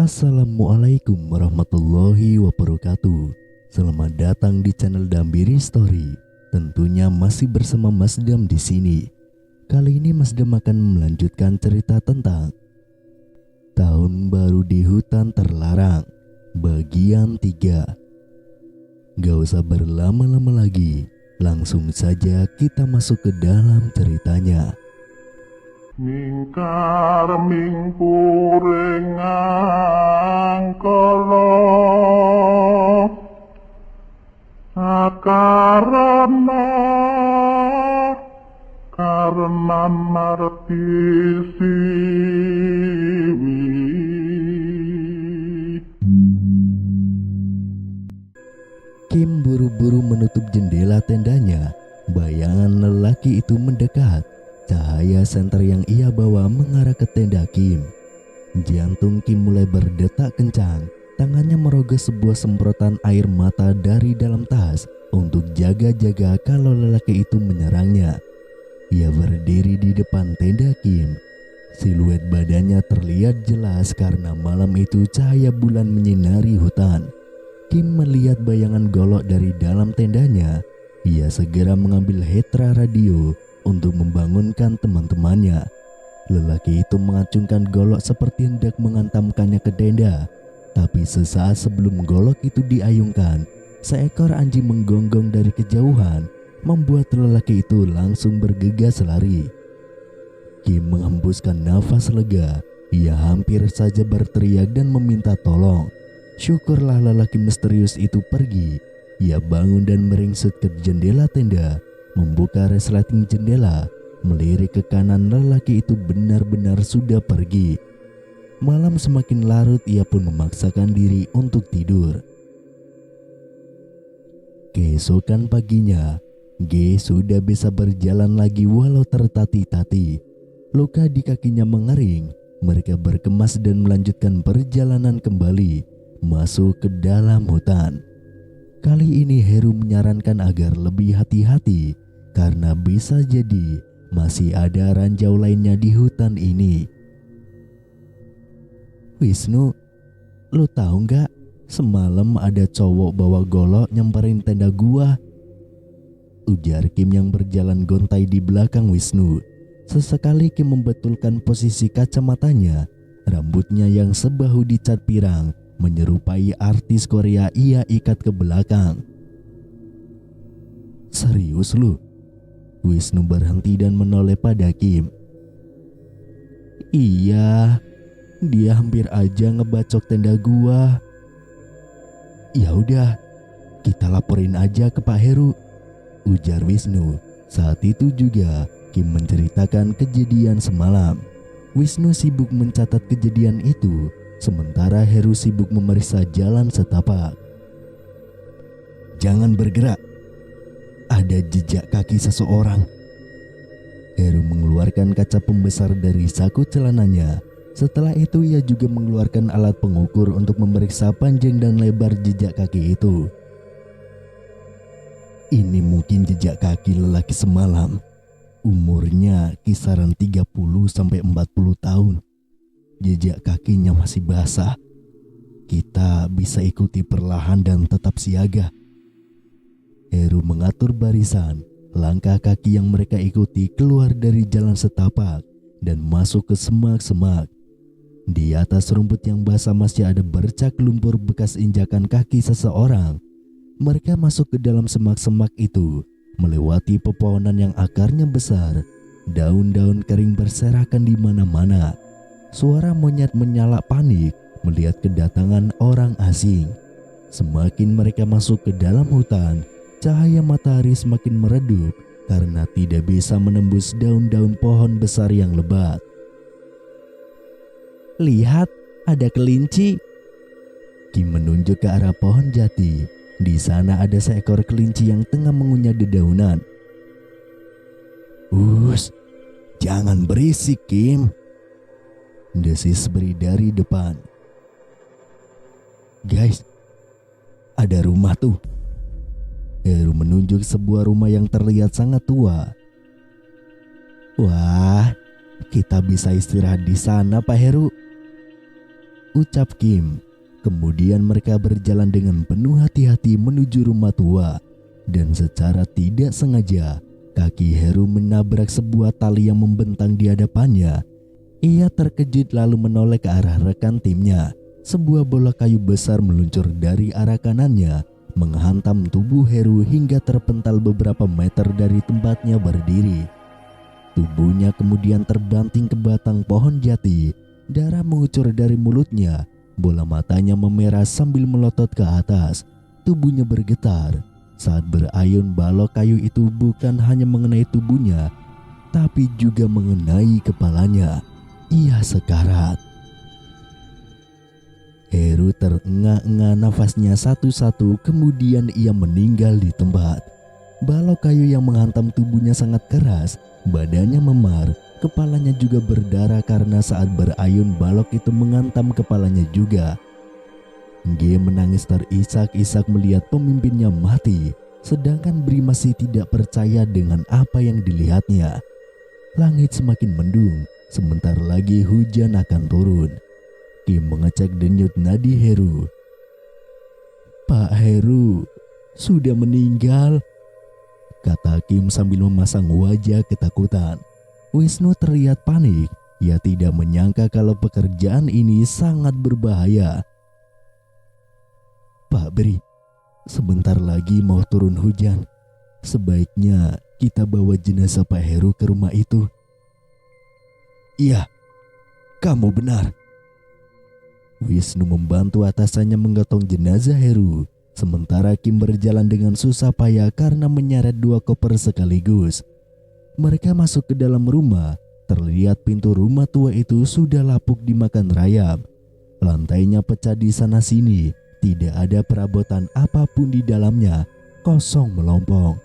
Assalamualaikum warahmatullahi wabarakatuh. Selamat datang di channel Dambiri Story. Tentunya masih bersama Mas Dam di sini. Kali ini Mas Dam akan melanjutkan cerita tentang Tahun Baru di Hutan Terlarang bagian 3. Gak usah berlama-lama lagi, langsung saja kita masuk ke dalam ceritanya. Mingkar ming purengang kala karena marti siwi. Kim buru-buru menutup jendela tendanya. Bayangan lelaki itu mendekat. Cahaya senter yang ia bawa mengarah ke tenda Kim. Jantung Kim mulai berdetak kencang. Tangannya merogoh sebuah semprotan air mata dari dalam tas untuk jaga-jaga kalau lelaki itu menyerangnya. Ia berdiri di depan tenda Kim. Siluet badannya terlihat jelas karena malam itu cahaya bulan menyinari hutan. Kim melihat bayangan golok dari dalam tendanya. Ia segera mengambil hetra radio untuk membangunkan teman-temannya. Lelaki itu mengacungkan golok seperti hendak menghantamkannya ke tenda. Tapi sesaat sebelum golok itu diayungkan, seekor anjing menggonggong dari kejauhan, membuat lelaki itu langsung bergegas lari. Kim menghembuskan nafas lega. Ia hampir saja berteriak dan meminta tolong. Syukurlah lelaki misterius itu pergi. Ia bangun dan meringsut ke jendela tenda, membuka resleting jendela, melirik ke kanan. Lelaki itu benar-benar sudah pergi. Malam semakin larut, ia pun memaksakan diri untuk tidur. Keesokan paginya, G sudah bisa berjalan lagi walau tertati-tati. Luka di kakinya mengering. Mereka berkemas dan melanjutkan perjalanan kembali, masuk ke dalam hutan. Kali ini Heru menyarankan agar lebih hati-hati, karena bisa jadi masih ada ranjau lainnya di hutan ini. Wisnu, lu tahu nggak? Semalam ada cowok bawa golok nyamperin tenda gua. Ujar Kim yang berjalan gontai di belakang Wisnu. Sesekali Kim membetulkan posisi kacamatanya. Rambutnya yang sebahu dicat pirang menyerupai artis Korea ia ikat ke belakang. Serius lu? Wisnu berhenti dan menoleh pada Kim. Iya, dia hampir aja ngebacok tenda gua. Ya udah, kita laporin aja ke Pak Heru, ujar Wisnu. Saat itu juga Kim menceritakan kejadian semalam. Wisnu sibuk mencatat kejadian itu, sementara Heru sibuk memeriksa jalan setapak. Jangan bergerak. Ada jejak kaki seseorang. Heru mengeluarkan kaca pembesar dari saku celananya. Setelah itu ia juga mengeluarkan alat pengukur untuk memeriksa panjang dan lebar jejak kaki itu. Ini mungkin jejak kaki lelaki semalam. Umurnya kisaran 30-40 tahun. Jejak kakinya masih basah. Kita bisa ikuti perlahan dan tetap siaga. Heru mengatur barisan. Langkah kaki yang mereka ikuti keluar dari jalan setapak dan masuk ke semak-semak. Di atas rumput yang basah masih ada bercak lumpur bekas injakan kaki seseorang. Mereka masuk ke dalam semak-semak itu, melewati pepohonan yang akarnya besar. Daun-daun kering berserakan di mana-mana. Suara monyet menyala panik melihat kedatangan orang asing. Semakin mereka masuk ke dalam hutan, cahaya matahari semakin meredup karena tidak bisa menembus daun-daun pohon besar yang lebat. Lihat, ada kelinci. Kim menunjuk ke arah pohon jati. Di sana ada seekor kelinci yang tengah mengunyah dedaunan. Jangan berisik, Kim, desis Bri dari depan. Guys, ada rumah tuh. Heru menunjuk sebuah rumah yang terlihat sangat tua. Wah, kita bisa istirahat di sana, Pak Heru, ucap Kim. Kemudian mereka berjalan dengan penuh hati-hati menuju rumah tua. Dan secara tidak sengaja, kaki Heru menabrak sebuah tali yang membentang di hadapannya. Ia terkejut lalu menoleh ke arah rekan timnya. Sebuah bola kayu besar meluncur dari arah kanannya, menghantam tubuh Heru hingga terpental beberapa meter dari tempatnya berdiri. Tubuhnya kemudian terbanting ke batang pohon jati. Darah mengucur dari mulutnya. Bola matanya memerah sambil melotot ke atas. Tubuhnya bergetar. Saat berayun, balok kayu itu bukan hanya mengenai tubuhnya, tapi juga mengenai kepalanya. Ia sekarat. Heru terengah-engah nafasnya satu-satu, kemudian ia meninggal di tempat. Balok kayu yang menghantam tubuhnya sangat keras, badannya memar, kepalanya juga berdarah karena saat berayun balok itu menghantam kepalanya juga. G menangis terisak-isak melihat pemimpinnya mati, sedangkan Bri masih tidak percaya dengan apa yang dilihatnya. Langit semakin mendung, sebentar lagi hujan akan turun. Kim mengecek denyut nadi Heru. "Pak Heru sudah meninggal," kata Kim sambil memasang wajah ketakutan. Wisnu terlihat panik. Ia tidak menyangka kalau pekerjaan ini sangat berbahaya. "Pak Bri, sebentar lagi mau turun hujan. Sebaiknya kita bawa jenazah Pak Heru ke rumah itu." "Iya, kamu benar." Wisnu membantu atasannya menggotong jenazah Heru, sementara Kim berjalan dengan susah payah karena menyeret 2 koper sekaligus. Mereka masuk ke dalam rumah. Terlihat pintu rumah tua itu sudah lapuk dimakan rayap. Lantainya pecah di sana-sini. Tidak ada perabotan apapun di dalamnya. Kosong melompong.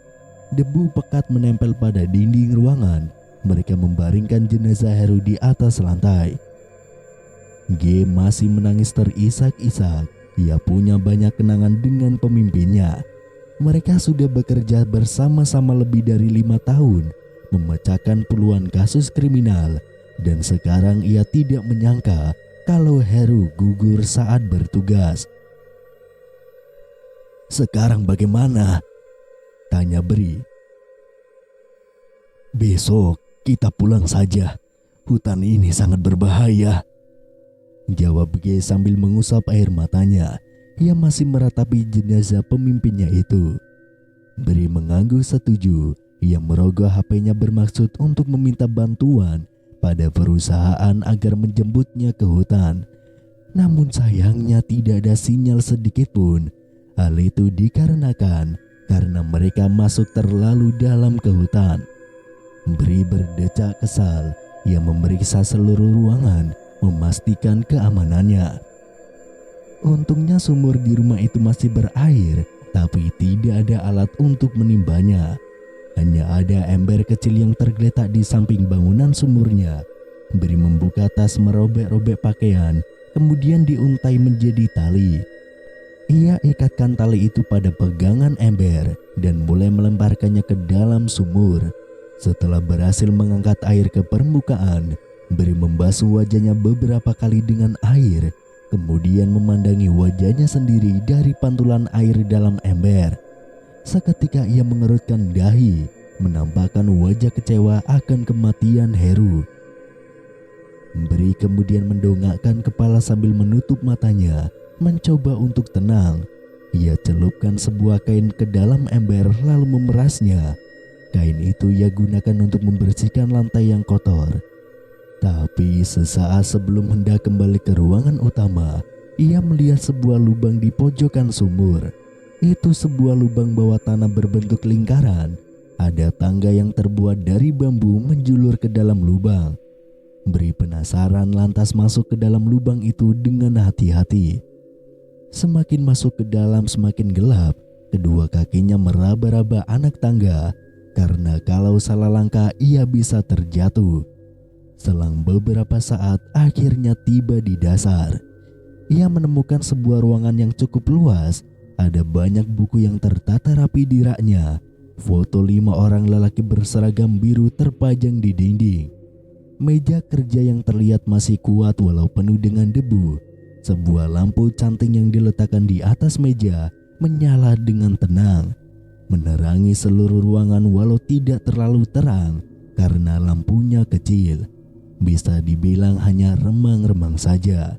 Debu pekat menempel pada dinding ruangan. Mereka membaringkan jenazah Heru di atas lantai. G masih menangis terisak-isak. Ia punya banyak kenangan dengan pemimpinnya. Mereka sudah bekerja bersama-sama lebih dari 5 tahun, memecahkan puluhan kasus kriminal, dan sekarang ia tidak menyangka kalau Heru gugur saat bertugas. "Sekarang bagaimana?" tanya Bri. "Besok kita pulang saja. Hutan ini sangat berbahaya," jawab G sambil mengusap air matanya. Ia masih meratapi jenazah pemimpinnya itu. Bri mengangguk setuju. Ia merogoh HP-nya bermaksud untuk meminta bantuan pada perusahaan agar menjemputnya ke hutan. Namun sayangnya tidak ada sinyal sedikit pun. Hal itu dikarenakan karena mereka masuk terlalu dalam ke hutan. Bri berdecak kesal. Ia memeriksa seluruh ruangan, memastikan keamanannya. Untungnya sumur di rumah itu masih berair, tapi tidak ada alat untuk menimbanya. Hanya ada ember kecil yang tergeletak di samping bangunan sumurnya. Bri membuka tas, merobek-robek pakaian, kemudian diuntai menjadi tali. Ia ikatkan tali itu pada pegangan ember dan mulai melemparkannya ke dalam sumur. Setelah berhasil mengangkat air ke permukaan, Bri membasuh wajahnya beberapa kali dengan air, kemudian memandangi wajahnya sendiri dari pantulan air dalam ember. Seketika ia mengerutkan dahi, menampakkan wajah kecewa akan kematian Heru. Bri kemudian mendongakkan kepala sambil menutup matanya, mencoba untuk tenang. Ia celupkan sebuah kain ke dalam ember lalu memerasnya. Kain itu ia gunakan untuk membersihkan lantai yang kotor. Tapi sesaat sebelum hendak kembali ke ruangan utama, ia melihat sebuah lubang di pojokan sumur. Itu sebuah lubang bawah tanah berbentuk lingkaran. Ada tangga yang terbuat dari bambu menjulur ke dalam lubang. Bri penasaran lantas masuk ke dalam lubang itu dengan hati-hati. Semakin masuk ke dalam semakin gelap. Kedua kakinya meraba-raba anak tangga, karena kalau salah langkah ia bisa terjatuh. Selang beberapa saat akhirnya tiba di dasar. Ia menemukan sebuah ruangan yang cukup luas. Ada banyak buku yang tertata rapi di raknya. Foto 5 orang lelaki berseragam biru terpajang di dinding. Meja kerja yang terlihat masih kuat walau penuh dengan debu. sebuah lampu canting yang diletakkan di atas meja menyala dengan tenang, menerangi seluruh ruangan walau tidak terlalu terang karena lampunya kecil. Bisa dibilang hanya remang-remang saja.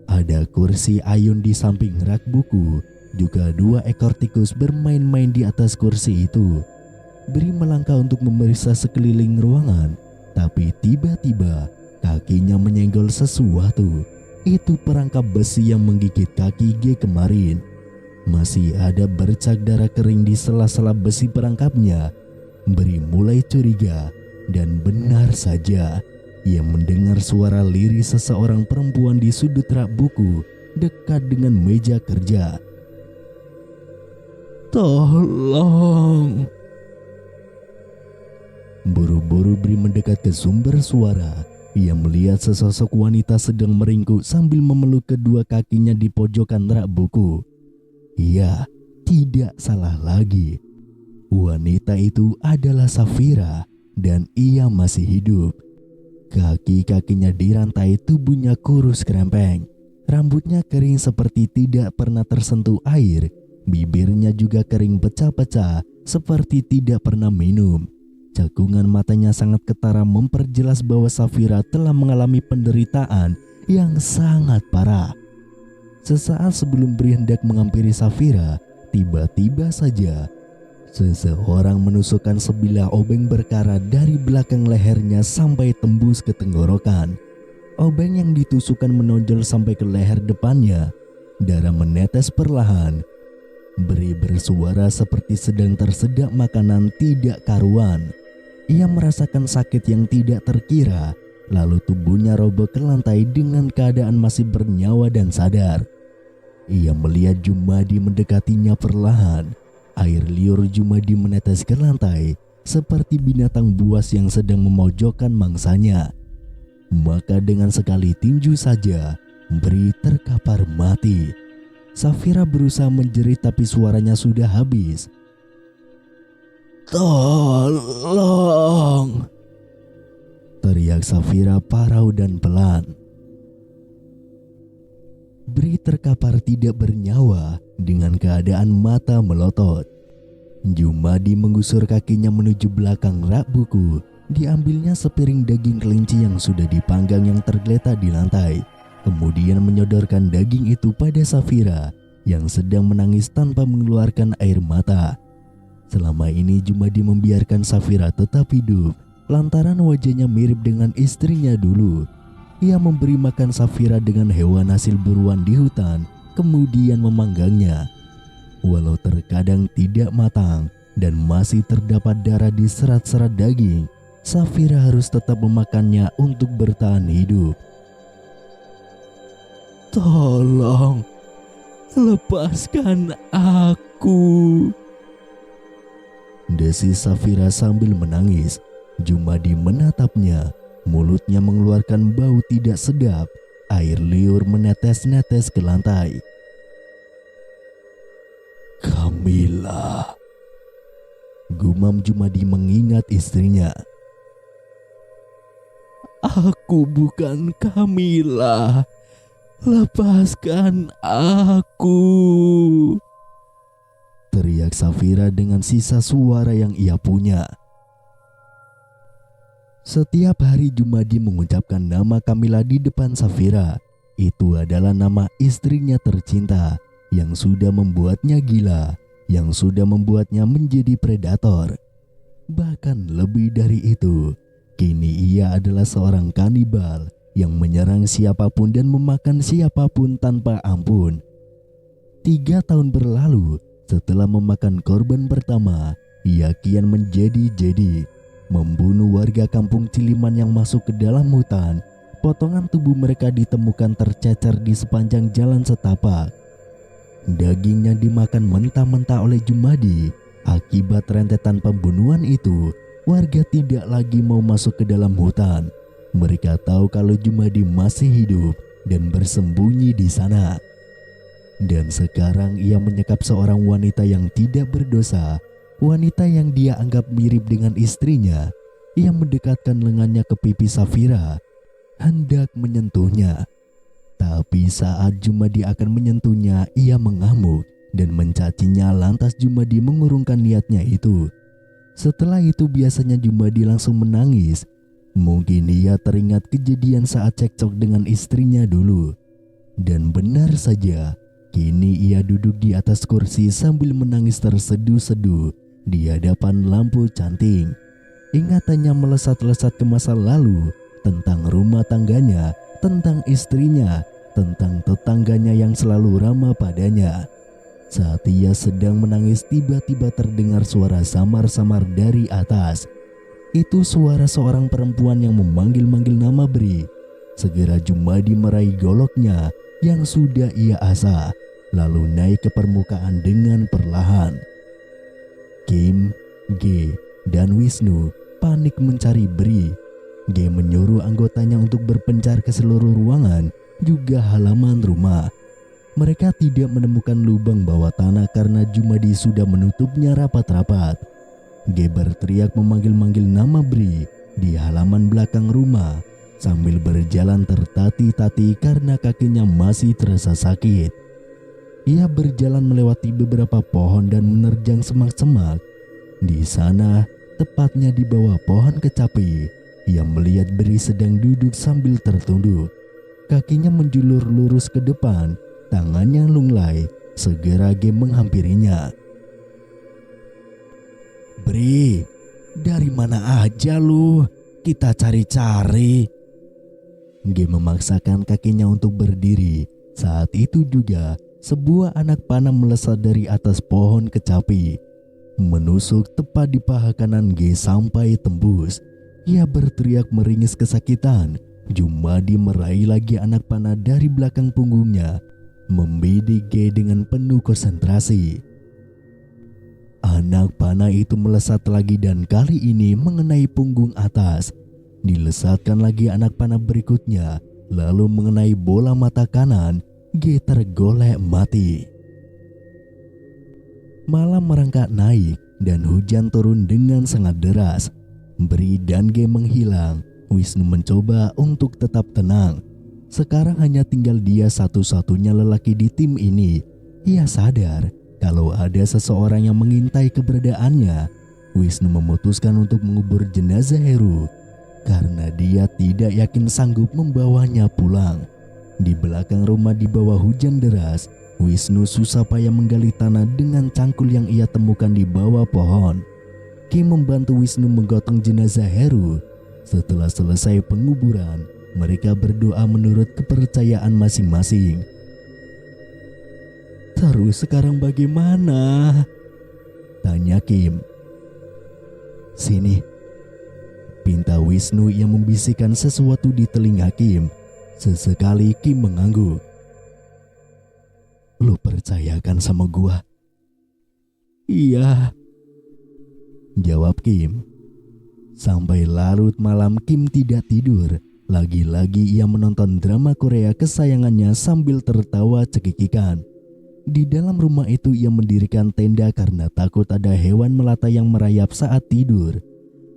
Ada kursi ayun di samping rak buku, juga 2 ekor tikus bermain-main di atas kursi itu. Bri melangkah untuk memeriksa sekeliling ruangan, tapi tiba-tiba kakinya menyenggol sesuatu. Itu perangkap besi yang menggigit kaki G kemarin. Masih ada bercak darah kering di sela-sela besi perangkapnya. Bri mulai curiga, dan benar saja ia mendengar suara lirih seseorang perempuan di sudut rak buku dekat dengan meja kerja. "Tolong!" Buru-buru Bri mendekat ke sumber suara. Ia melihat sesosok wanita sedang meringkuk sambil memeluk kedua kakinya di pojokan rak buku. Iya, tidak salah lagi. Wanita itu adalah Safira dan ia masih hidup. Kaki-kakinya dirantai, tubuhnya kurus krempeng. Rambutnya kering seperti tidak pernah tersentuh air. Bibirnya juga kering pecah-pecah seperti tidak pernah minum. Cekungan matanya sangat ketara memperjelas bahwa Safira telah mengalami penderitaan yang sangat parah. Sesaat sebelum Bri hendak menghampiri Safira, tiba-tiba saja seseorang menusukkan sebilah obeng berkarat dari belakang lehernya sampai tembus ke tenggorokan. Obeng yang ditusukkan menonjol sampai ke leher depannya. Darah menetes perlahan. Bri bersuara seperti sedang tersedak makanan tidak karuan. Ia merasakan sakit yang tidak terkira, lalu tubuhnya roboh ke lantai dengan keadaan masih bernyawa dan sadar. Ia melihat Jumadi mendekatinya perlahan. Air liur Jumadi menetes ke lantai seperti binatang buas yang sedang memojokkan mangsanya. Maka dengan sekali tinju saja, Bri terkapar mati. Safira berusaha menjerit tapi suaranya sudah habis. "Tolong!" teriak Safira parau dan pelan. Bri terkapar tidak bernyawa dengan keadaan mata melotot. Jumadi menggusur kakinya menuju belakang rak buku. Diambilnya sepiring daging kelinci yang sudah dipanggang yang tergeletak di lantai. Kemudian menyodorkan daging itu pada Safira yang sedang menangis tanpa mengeluarkan air mata. Selama ini Jumadi membiarkan Safira tetap hidup lantaran wajahnya mirip dengan istrinya dulu. Ia memberi makan Safira dengan hewan hasil buruan di hutan, kemudian memanggangnya. Walau terkadang tidak matang dan masih terdapat darah di serat-serat daging, Safira harus tetap memakannya untuk bertahan hidup. "Tolong, lepaskan aku!" desis Safira sambil menangis. Jumadi menatapnya. Mulutnya mengeluarkan bau tidak sedap. Air liur menetes-netes ke lantai. "Kamila," gumam Jumadi mengingat istrinya. "Aku bukan Kamila. Lepaskan aku!" teriak Safira dengan sisa suara yang ia punya. Setiap hari Jumadi mengucapkan nama Kamila di depan Safira. Itu adalah nama istrinya tercinta yang sudah membuatnya gila, yang sudah membuatnya menjadi predator. Bahkan lebih dari itu, kini ia adalah seorang kanibal yang menyerang siapapun dan memakan siapapun tanpa ampun. 3 tahun berlalu setelah memakan korban pertama, ia kian menjadi-jadi. Membunuh warga kampung Ciliman yang masuk ke dalam hutan. Potongan tubuh mereka ditemukan tercecer di sepanjang jalan setapak. Dagingnya dimakan mentah-mentah oleh Jumadi. Akibat rentetan pembunuhan itu, warga tidak lagi mau masuk ke dalam hutan. Mereka tahu kalau Jumadi masih hidup dan bersembunyi di sana. Dan sekarang ia menyekap seorang wanita yang tidak berdosa. Wanita yang dia anggap mirip dengan istrinya. Ia mendekatkan lengannya ke pipi Safira, hendak menyentuhnya. Tapi saat Jumadi akan menyentuhnya, ia mengamuk dan mencacinya, lantas Jumadi mengurungkan niatnya itu. Setelah itu biasanya Jumadi langsung menangis. Mungkin ia teringat kejadian saat cekcok dengan istrinya dulu. Dan benar saja, kini ia duduk di atas kursi sambil menangis terseduh-seduh di hadapan lampu canting. Ingatannya melesat-lesat ke masa lalu, tentang rumah tangganya, tentang istrinya, tentang tetangganya yang selalu ramah padanya. Saat ia sedang menangis, tiba-tiba terdengar suara samar-samar dari atas. Itu suara seorang perempuan yang memanggil-manggil nama Bri. Segera Jumadi meraih goloknya yang sudah ia asah, lalu naik ke permukaan dengan perlahan. Kim, G, dan Wisnu panik mencari Bri. G menyuruh anggotanya untuk berpencar ke seluruh ruangan, juga halaman rumah. Mereka tidak menemukan lubang bawah tanah karena Jumadi sudah menutupnya rapat-rapat. G berteriak memanggil-manggil nama Bri di halaman belakang rumah sambil berjalan tertati-tati karena kakinya masih terasa sakit. Ia berjalan melewati beberapa pohon dan menerjang semak-semak. Di sana, tepatnya di bawah pohon kecapi, ia melihat Bri sedang duduk sambil tertunduk. Kakinya menjulur lurus ke depan, tangannya lunglai. Segera G menghampirinya. "Bri, dari mana aja lu? Kita cari-cari." G memaksakan kakinya untuk berdiri. Saat itu juga sebuah anak panah melesat dari atas pohon kecapi, menusuk tepat di paha kanan G sampai tembus. Ia berteriak meringis kesakitan. Jumadi meraih lagi anak panah dari belakang punggungnya, membidik G dengan penuh konsentrasi. Anak panah itu melesat lagi dan kali ini mengenai punggung atas. Dilesatkan lagi anak panah berikutnya, lalu mengenai bola mata kanan. G tergolek mati. Malam merangkak naik dan hujan turun dengan sangat deras. Bri dan G menghilang. Wisnu mencoba untuk tetap tenang. Sekarang hanya tinggal dia satu-satunya lelaki di tim ini. Ia sadar kalau ada seseorang yang mengintai keberadaannya. Wisnu memutuskan untuk mengubur jenazah Heru karena dia tidak yakin sanggup membawanya pulang. Di belakang rumah di bawah hujan deras, Wisnu susah payah menggali tanah dengan cangkul yang ia temukan di bawah pohon. Kim membantu Wisnu menggotong jenazah Heru. Setelah selesai penguburan, mereka berdoa menurut kepercayaan masing-masing. "Terus sekarang bagaimana?" tanya Kim. "Sini," pinta Wisnu yang membisikkan sesuatu di telinga Kim. Sesekali Kim mengangguk. "Lu percayakan sama gua?" "Iya," jawab Kim. Sampai larut malam Kim tidak tidur. Lagi-lagi ia menonton drama Korea kesayangannya sambil tertawa cekikikan. Di dalam rumah itu ia mendirikan tenda karena takut ada hewan melata yang merayap saat tidur.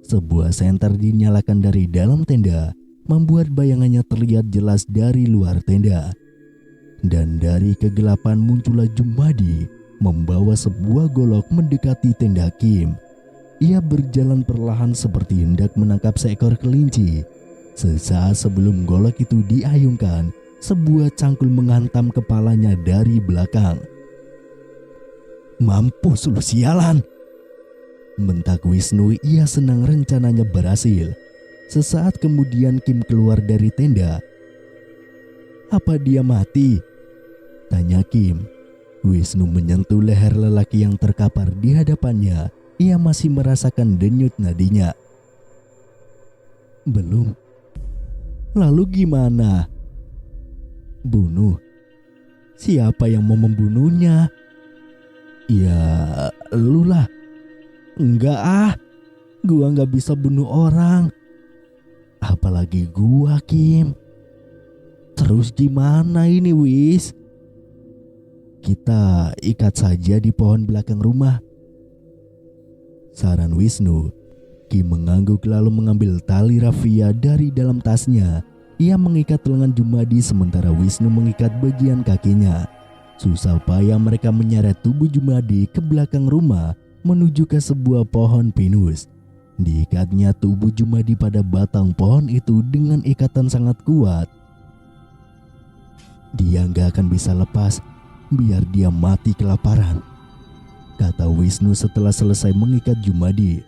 Sebuah senter dinyalakan dari dalam tenda, membuat bayangannya terlihat jelas dari luar tenda. Dan dari kegelapan muncullah Jumadi membawa sebuah golok mendekati tenda Kim. Ia berjalan perlahan seperti hendak menangkap seekor kelinci. Sesaat sebelum golok itu diayunkan, sebuah cangkul menghantam kepalanya dari belakang. "Mampus lu sialan!" bentak Wisnu. Ia senang rencananya berhasil. Sesaat kemudian Kim keluar dari tenda. "Apa dia mati?" tanya Kim. Wisnu menyentuh leher lelaki yang terkapar di hadapannya. Ia masih merasakan denyut nadinya. "Belum." "Lalu gimana?" "Bunuh." "Siapa yang mau membunuhnya?" "Ya, lu lah." "Enggak ah, gua nggak bisa bunuh orang." "Apalagi gua, Kim." "Terus gimana ini, Wis?" "Kita ikat saja di pohon belakang rumah," saran Wisnu. Kim mengangguk lalu mengambil tali rafia dari dalam tasnya. Ia mengikat lengan Jumadi sementara Wisnu mengikat bagian kakinya. Susah payah mereka menyeret tubuh Jumadi ke belakang rumah menuju ke sebuah pohon pinus. Diikatnya tubuh Jumadi pada batang pohon itu dengan ikatan sangat kuat. Dia nggak akan bisa lepas, biar dia mati kelaparan, kata Wisnu setelah selesai mengikat Jumadi.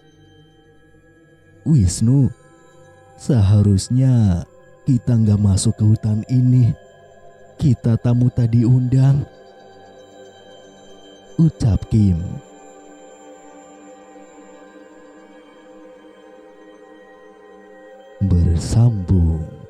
Wisnu, seharusnya kita nggak masuk ke hutan ini. Kita tamu tak diundang, ucap Kim. Bersambung.